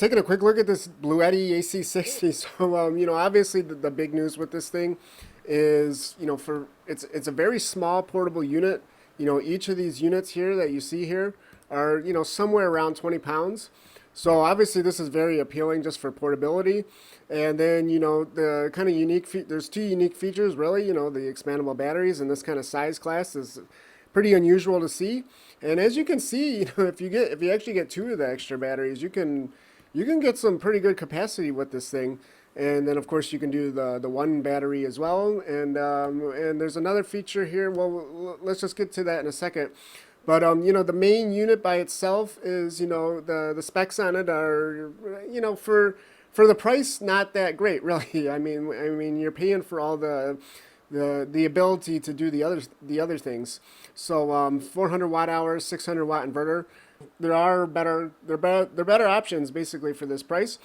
taking a quick look at this Bluetti AC60. So, obviously the big news with this thing is, for it's a very small portable unit. Each of these units here that you see here are, somewhere around 20 pounds. So obviously this is very appealing just for portability. And then, the kind of there's two unique features really, the expandable batteries in this kind of size class is pretty unusual to see. And as you can see, if you actually get two of the extra batteries, you can get some pretty good capacity with this thing. And then of course you can do the one battery as well. And there's another feature here. Well, let's just get to that in a second. But the main unit by itself is, the specs on it are, for the price, not that great, really. I mean, you're paying for all the ability to do the other things. So 400 watt hours, 600 watt inverter. There are better options basically for this price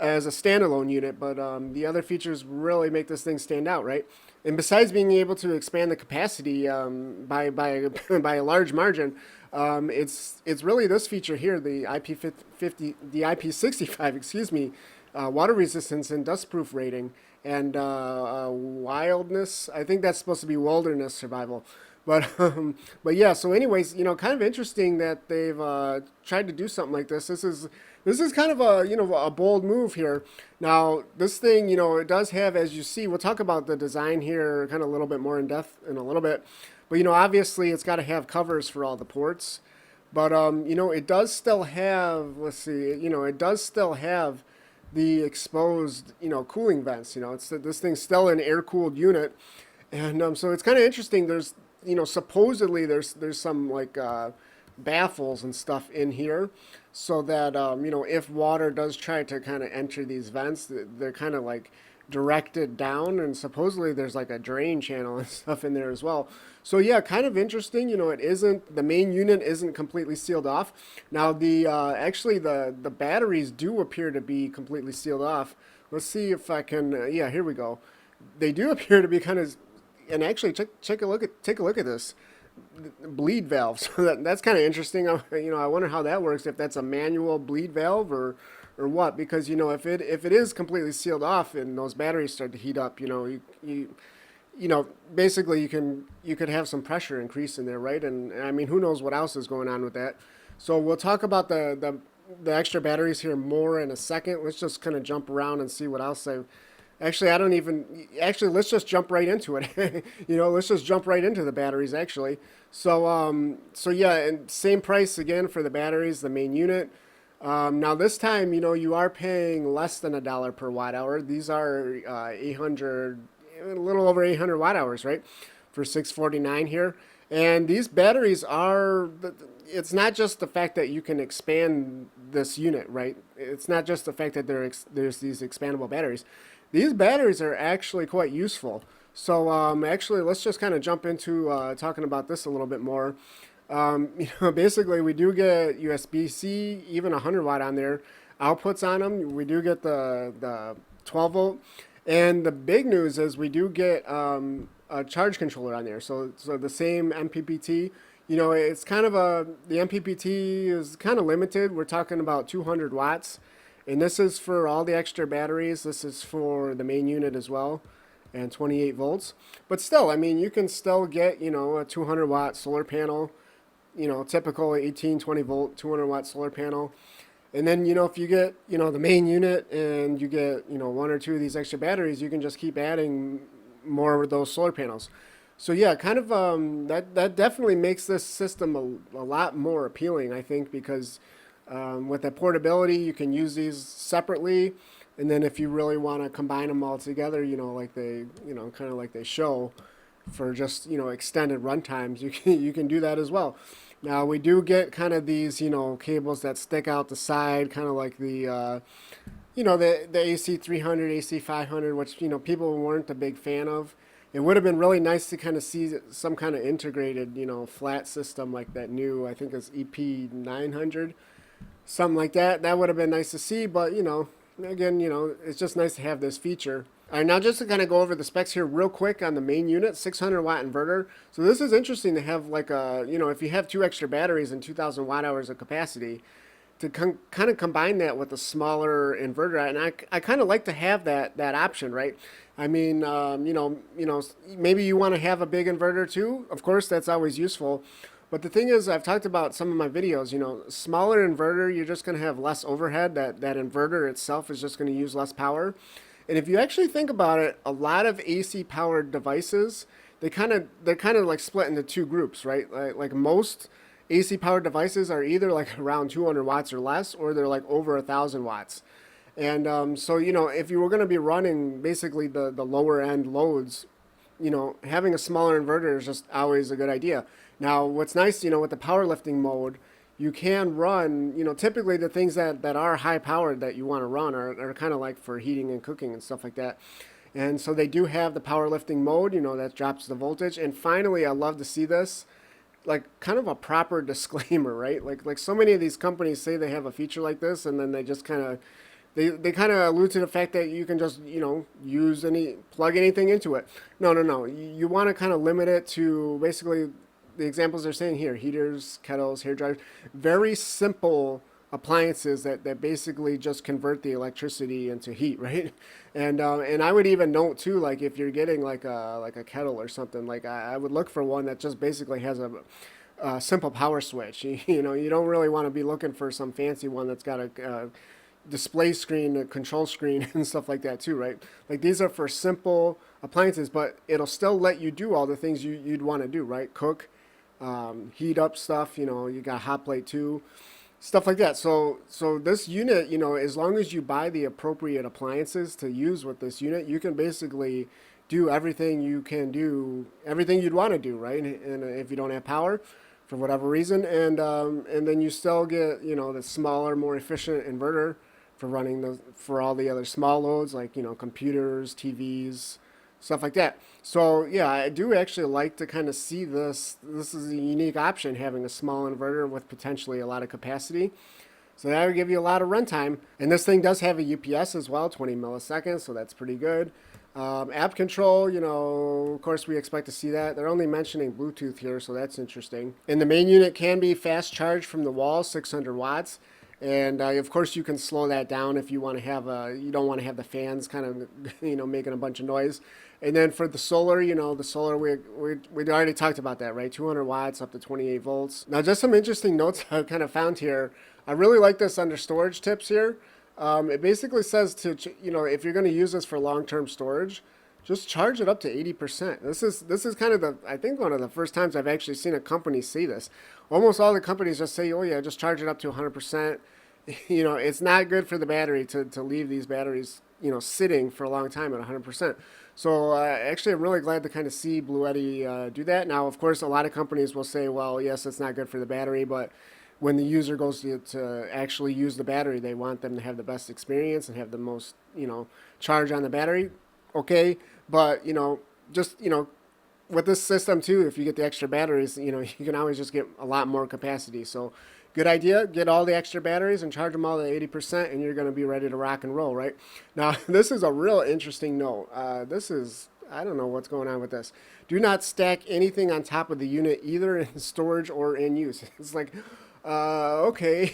as a standalone unit, but the other features really make this thing stand out, right? And besides being able to expand the capacity by by a large margin, it's really this feature here, the IP65, excuse me, water resistance and dustproof rating, and wildness. I think that's supposed to be wilderness survival. But yeah. So, anyways, kind of interesting that they've tried to do something like this. This is kind of a bold move here. Now, this thing, it does have, as you see, we'll talk about the design here kind of a little bit more in depth in a little bit. But obviously, it's got to have covers for all the ports. But it does still have. Let's see. It does still have the exposed, cooling vents. This thing's still an air-cooled unit, and so it's kind of interesting. There's supposedly there's some like baffles and stuff in here, so that if water does try to kind of enter these vents, they're kind of like directed down, and supposedly there's like a drain channel and stuff in there as well. So yeah, kind of interesting. The main unit isn't completely sealed off. Now the actually the batteries do appear to be completely sealed off. Let's see if I can. Yeah, here we go. They do appear to be kind of. And actually, take a look at this bleed valve. So that's kind of interesting. I wonder how that works. If that's a manual bleed valve or what? Because if it is completely sealed off and those batteries start to heat up, basically you could have some pressure increase in there, right? And I mean, who knows what else is going on with that? So we'll talk about the extra batteries here more in a second. Let's just kind of jump around and see what else I've. Actually, I don't even. Actually, let's just jump right into it. Let's just jump right into the batteries. Actually, so yeah, and same price again for the batteries, the main unit. Now this time, you are paying less than $1 per watt hour. These are 800, a little over 800 watt hours, right? For 649 here. And these batteries are. It's not just the fact that you can expand this unit, right? It's not just the fact that there's these expandable batteries. These batteries are actually quite useful. So actually, let's just kind of jump into talking about this a little bit more. Basically, we do get USB-C, even 100 watt on there, outputs on them. We do get the 12 volt. And the big news is we do get a charge controller on there. So the same MPPT. It's kind of the MPPT is kind of limited. We're talking about 200 watts. And this is for all the extra batteries. This is for the main unit as well, and 28 volts. But still, I mean, you can still get, a 200 watt solar panel, typical 18, 20 volt, 200 watt solar panel. And then, if you get, the main unit and you get, one or two of these extra batteries, you can just keep adding more of those solar panels. So yeah, kind of that definitely makes this system a lot more appealing, I think, because with that portability, you can use these separately, and then if you really want to combine them all together, like they, kind of like they show, for just extended run times, you can do that as well. Now we do get kind of these cables that stick out the side, kind of like the the AC300, AC500, which people weren't a big fan of. It would have been really nice to kind of see some kind of integrated flat system like that new, I think it's EP900. Something like that. That would have been nice to see, but again, it's just nice to have this feature. All right, now just to kind of go over the specs here real quick on the main unit, 600 watt inverter. So this is interesting to have like a, if you have two extra batteries and 2,000 watt hours of capacity, to kind of combine that with a smaller inverter, and I kind of like to have that option, right? I mean, maybe you want to have a big inverter too. Of course, that's always useful. But the thing is, I've talked about some of my videos. Smaller inverter, you're just going to have less overhead. That inverter itself is just going to use less power. And if you actually think about it, a lot of AC powered devices, they're kind of like split into two groups, right? Like most AC powered devices are either like around 200 watts or less, or they're like over 1,000 watts. And so, if you were going to be running basically the lower end loads, having a smaller inverter is just always a good idea. Now, what's nice, with the powerlifting mode, you can run, typically the things that are high powered that you want to run are kind of like for heating and cooking and stuff like that. And so they do have the powerlifting mode, that drops the voltage. And finally, I love to see this, like kind of a proper disclaimer, right? Like so many of these companies say they have a feature like this, and then they just kind of they kind of allude to the fact that you can just plug anything into it. No. You want to kind of limit it to basically the examples they're saying here: heaters, kettles, hair dryers, very simple appliances that basically just convert the electricity into heat, right? And I would even note too, like if you're getting like a kettle or something, like I would look for one that just basically has a simple power switch. You don't really want to be looking for some fancy one that's got a display screen, a control screen, and stuff like that too, right? Like these are for simple appliances, but it'll still let you do all the things you'd want to do, right? Cook, heat up stuff. You got a hot plate too, stuff like that. So this unit, as long as you buy the appropriate appliances to use with this unit, you can basically do everything everything you'd want to do, right? And if you don't have power for whatever reason, and then you still get the smaller, more efficient inverter for running for all the other small loads like computers, TVs, stuff like that. So yeah, I do actually like to kind of see this. This is a unique option, having a small inverter with potentially a lot of capacity. So that would give you a lot of runtime. And this thing does have a UPS as well, 20 milliseconds, so that's pretty good. App control, of course we expect to see that. They're only mentioning Bluetooth here, so that's interesting. And the main unit can be fast charged from the wall, 600 watts. And of course you can slow that down if you want to you don't want to have the fans kind of, making a bunch of noise. And then for the solar, the solar, we already talked about that, right? 200 watts up to 28 volts. Now, just some interesting notes I kind of found here. I really like this under storage tips here. It basically says if you're going to use this for long-term storage, just charge it up to 80%. This is kind of I think one of the first times I've actually seen a company say this. Almost all the companies just say, oh yeah, just charge it up to 100%. It's not good for the battery to leave these batteries, sitting for a long time at 100%. So actually, I'm really glad to kind of see Bluetti do that. Now, of course, a lot of companies will say, well, yes, it's not good for the battery, but when the user goes to actually use the battery, they want them to have the best experience and have the most, charge on the battery. Okay, but, with this system too, if you get the extra batteries, you can always just get a lot more capacity. So good idea. Get all the extra batteries and charge them all to 80%, and you're going to be ready to rock and roll, right? Now, this is a real interesting note. I don't know what's going on with this. Do not stack anything on top of the unit, either in storage or in use. It's like, okay,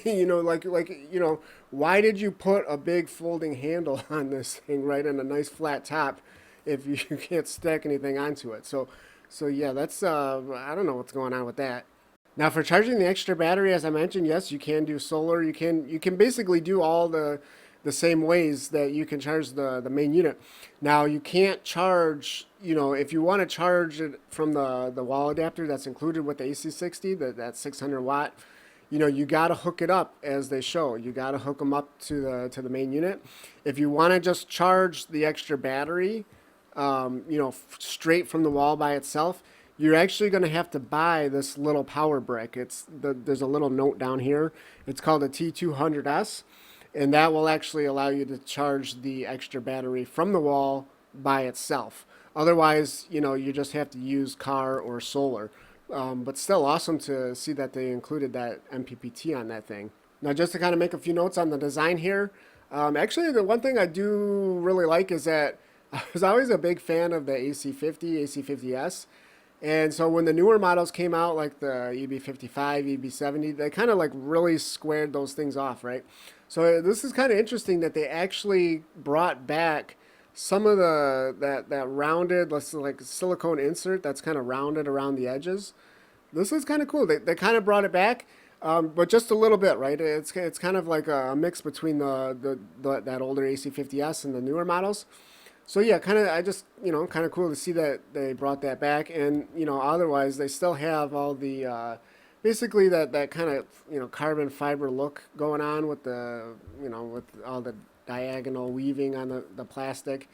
why did you put a big folding handle on this thing, right, and a nice flat top if you can't stack anything onto it? So yeah, that's, I don't know what's going on with that. Now, for charging the extra battery, as I mentioned, yes, you can do solar. You can basically do all the same ways that you can charge the main unit. Now, you can't charge, if you want to charge it from the wall adapter that's included with the AC60, that 600 watt, you got to hook it up as they show. You got to hook them up to the main unit. If you want to just charge the extra battery, straight from the wall by itself, you're actually going to have to buy this little power brick. There's a little note down here. It's called a T200S, and that will actually allow you to charge the extra battery from the wall by itself. Otherwise, you just have to use car or solar. But still awesome to see that they included that MPPT on that thing. Now, just to kind of make a few notes on the design here, actually the one thing I do really like is that I was always a big fan of the AC50, AC50S. And so when the newer models came out, like the EB55, EB70, they kind of like really squared those things off, right? So this is kind of interesting that they actually brought back some of that rounded, let's say like silicone insert that's kind of rounded around the edges. This is kind of cool. They kind of brought it back, but just a little bit, right? It's kind of like a mix between the that older AC50S and the newer models. So yeah, kind of I just kind of cool to see that they brought that back, and otherwise they still have all the basically that kind of carbon fiber look going on with the with all the diagonal weaving on the plastic.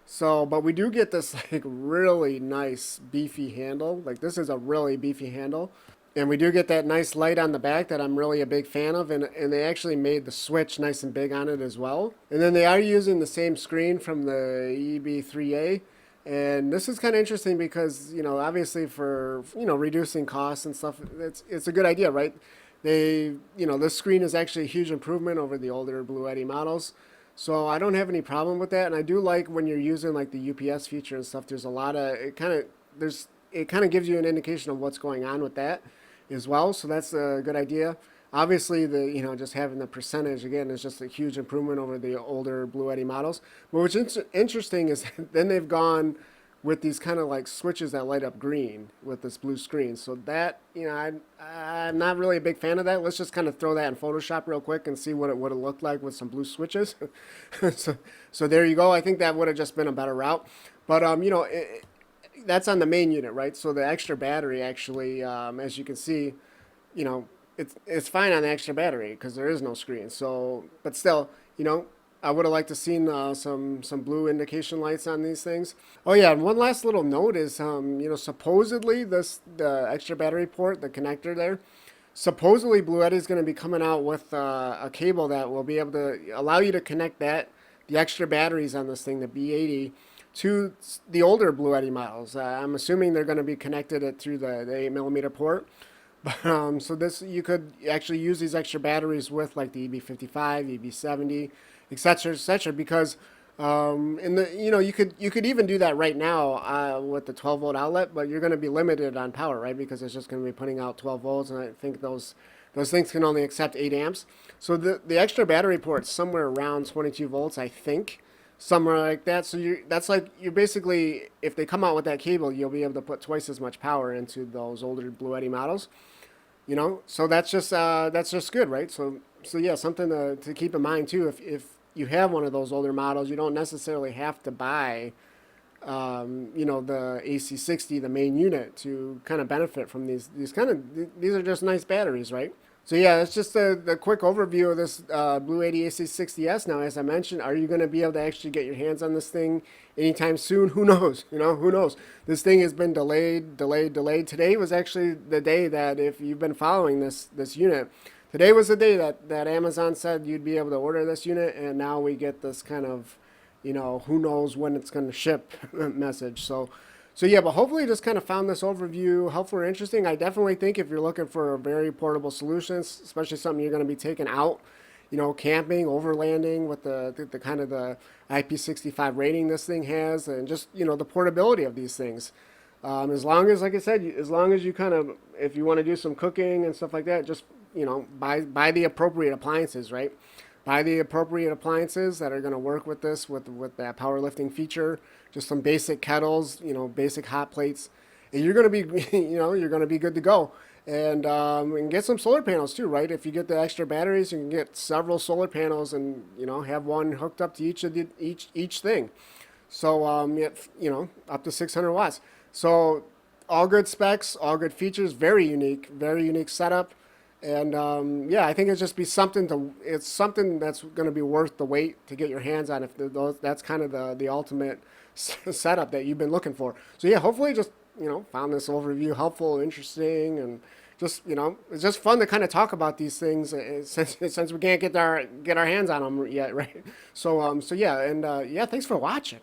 So, but we do get this like really nice beefy handle. Like this is a really beefy handle. And we do get that nice light on the back that I'm really a big fan of. And they actually made the switch nice and big on it as well. And then they are using the same screen from the EB3A. And this is kind of interesting because, obviously for, reducing costs and stuff, it's a good idea, right? This screen is actually a huge improvement over the older Bluetti models. So I don't have any problem with that. And I do like when you're using like the UPS feature and stuff, there's a lot of, it kind of gives you an indication of what's going on with that as well. So that's a good idea. Obviously, just having the percentage again is just a huge improvement over the older Bluetti models. But what's interesting is then they've gone with these kind of like switches that light up green with this blue screen. So that I'm not really a big fan of that. Let's just kind of throw that in Photoshop real quick and see what it would have looked like with some blue switches. so there you go. I think that would have just been a better route. But that's on the main unit, right? So the extra battery actually, as you can see, it's fine on the extra battery because there is no screen. So, but still, I would have liked to seen some blue indication lights on these things. Oh yeah, and one last little note is, supposedly the extra battery port, the connector there, supposedly Bluetti is going to be coming out with a cable that will be able to allow you to connect the extra batteries on this thing, the B80, to the older Bluetti models. I'm assuming they're going to be connected through the 8mm port. But, so you could actually use these extra batteries with like the EB55, EB70, etc., because you could even do that right now with the 12-volt outlet, but you're going to be limited on power, right? Because it's just going to be putting out 12 volts, and I think those things can only accept 8 amps. So the extra battery port's somewhere around 22 volts, I think. Somewhere like that. So you're basically, if they come out with that cable, you'll be able to put twice as much power into those older Bluetti models. So that's just good, right? So yeah, something to keep in mind too. If you have one of those older models, you don't necessarily have to buy the AC60, the main unit, to kind of benefit from these these are just nice batteries, right? So yeah, that's just the quick overview of this Bluetti AC60S. Now, as I mentioned, are you going to be able to actually get your hands on this thing anytime soon? Who knows? Who knows? This thing has been delayed. Today was actually the day that, if you've been following this unit, today was the day that Amazon said you'd be able to order this unit, and now we get this kind of, who knows when it's going to ship message. So yeah, but hopefully you just kind of found this overview helpful or interesting. I definitely think if you're looking for a very portable solutions, especially something you're going to be taking out, camping, overlanding with the kind of the IP65 rating this thing has, and just, the portability of these things. As long as, like I said, as long as you kind of, if you want to do some cooking and stuff like that, just, buy the appropriate appliances, right? Buy the appropriate appliances that are going to work with this, with that powerlifting feature. Just some basic kettles, basic hot plates, and you're going to be, you're going to be good to go. And get some solar panels too, right? If you get the extra batteries, you can get several solar panels, and have one hooked up to each thing. So up to 600 watts. So all good specs, all good features, very unique setup. And I think it's just it's something that's going to be worth the wait to get your hands on. If that's kind of the ultimate setup that you've been looking for. So yeah, hopefully just found this overview helpful, interesting, and just it's just fun to kind of talk about these things since we can't get our hands on them yet, right? So yeah, and thanks for watching.